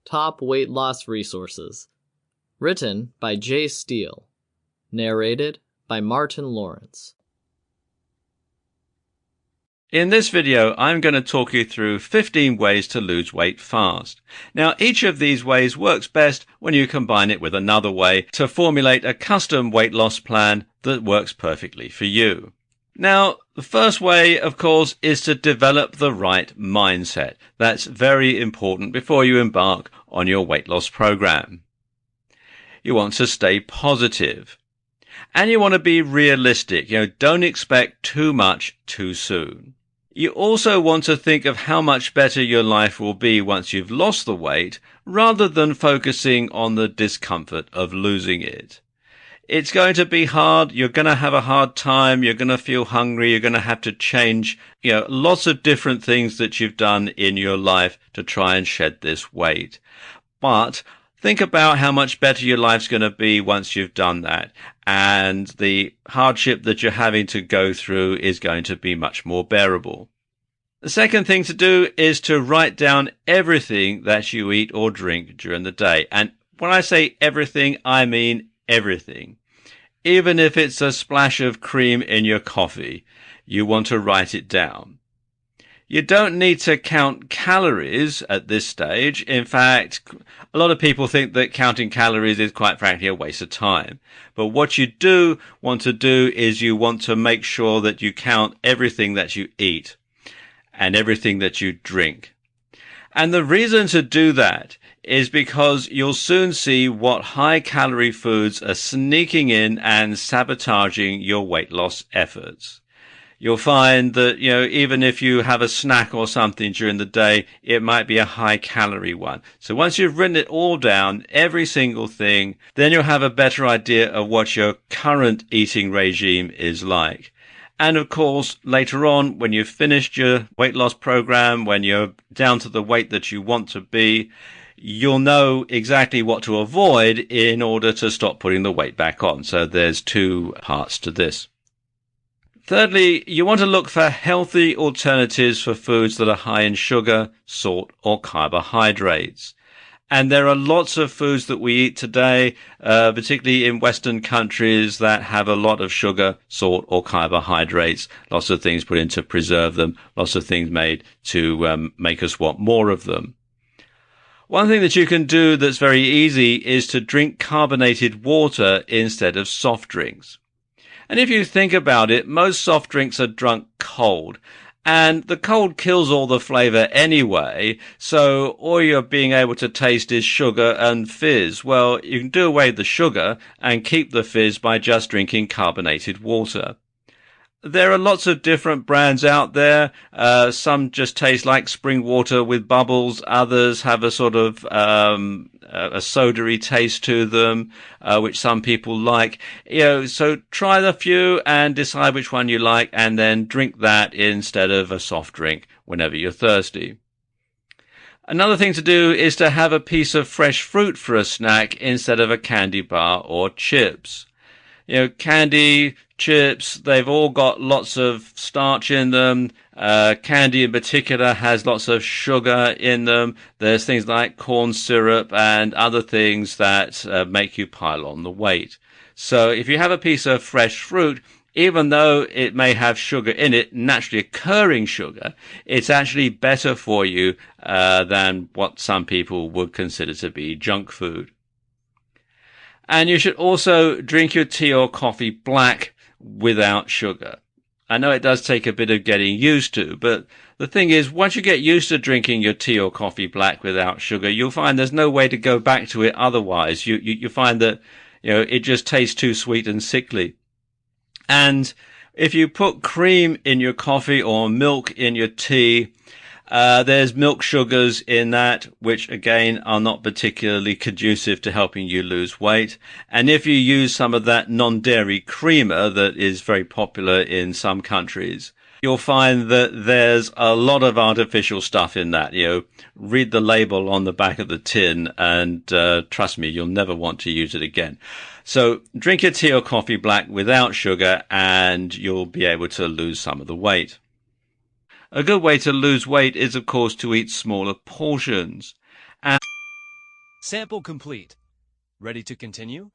Top Weight Loss Resources. Written by Steele. Narrated by Martin Lawrence. In this video, I'm going to talk you through 15 ways to lose weight fast. Now, each of these ways works best when you combine it with another way to formulate a custom weight loss plan that works perfectly for you. Now, the first way, of course, is to develop the right mindset. That's very important before you embark on your weight loss program. You want to stay positive. And you want to be realistic. Don't expect too much too soon. You also want to think of how much better your life will be once you've lost the weight, rather than focusing on the discomfort of losing it. It's going to be hard. You're going to have a hard time. You're going to feel hungry. You're going to have to change, lots of different things that you've done in your life to try and shed this weight. But think about how much better your life's going to be once you've done that. And the hardship that you're having to go through is going to be much more bearable. The second thing to do is to write down everything that you eat or drink during the day. And when I say everything, I mean everything. Even if it's a splash of cream in your coffee, you want to write it down. You don't need to count calories at this stage. In fact, a lot of people think that counting calories is quite frankly a waste of time. But what you do want to do is you want to make sure that you count everything that you eat and everything that you drink. And the reason to do that is because you'll soon see what high-calorie foods are sneaking in and sabotaging your weight loss efforts. You'll find that, even if you have a snack or something during the day, it might be a high-calorie one. So once you've written it all down, every single thing, then you'll have a better idea of what your current eating regime is like. And of course, later on, when you've finished your weight loss program, when you're down to the weight that you want to be, you'll know exactly what to avoid in order to stop putting the weight back on. So there's two parts to this. Thirdly, you want to look for healthy alternatives for foods that are high in sugar, salt, or carbohydrates. And there are lots of foods that we eat today, particularly in Western countries, that have a lot of sugar, salt, or carbohydrates. Lots of things put in to preserve them. Lots of things made to make us want more of them. One thing that you can do that's very easy is to drink carbonated water instead of soft drinks. And if you think about it, most soft drinks are drunk cold. And the cold kills all the flavor anyway, so all you're being able to taste is sugar and fizz. Well, you can do away with the sugar and keep the fizz by just drinking carbonated water. There are lots of different brands out there. Some just taste like spring water with bubbles. Others have a sort of a soda-y taste to them, which some people like. So try the few and decide which one you like, and then drink that instead of a soft drink whenever you're thirsty. Another thing to do is to have a piece of fresh fruit for a snack instead of a candy bar or chips. Candy, chips, they've all got lots of starch in them. Candy in particular has lots of sugar in them. There's things like corn syrup and other things that make you pile on the weight. So if you have a piece of fresh fruit, even though it may have sugar in it, naturally occurring sugar, it's actually better for you than what some people would consider to be junk food. And you should also drink your tea or coffee black without sugar. I know it does take a bit of getting used to, but the thing is, once you get used to drinking your tea or coffee black without sugar, you'll find there's no way to go back to it otherwise. You find that, it just tastes too sweet and sickly. And if you put cream in your coffee or milk in your tea, there's milk sugars in that, which again are not particularly conducive to helping you lose weight. And if you use some of that non-dairy creamer that is very popular in some countries, you'll find that there's a lot of artificial stuff in that. Read the label on the back of the tin and trust me, you'll never want to use it again. So drink your tea or coffee black without sugar and you'll be able to lose some of the weight. A good way to lose weight is, of course, to eat smaller portions. And Sample complete. Ready to continue?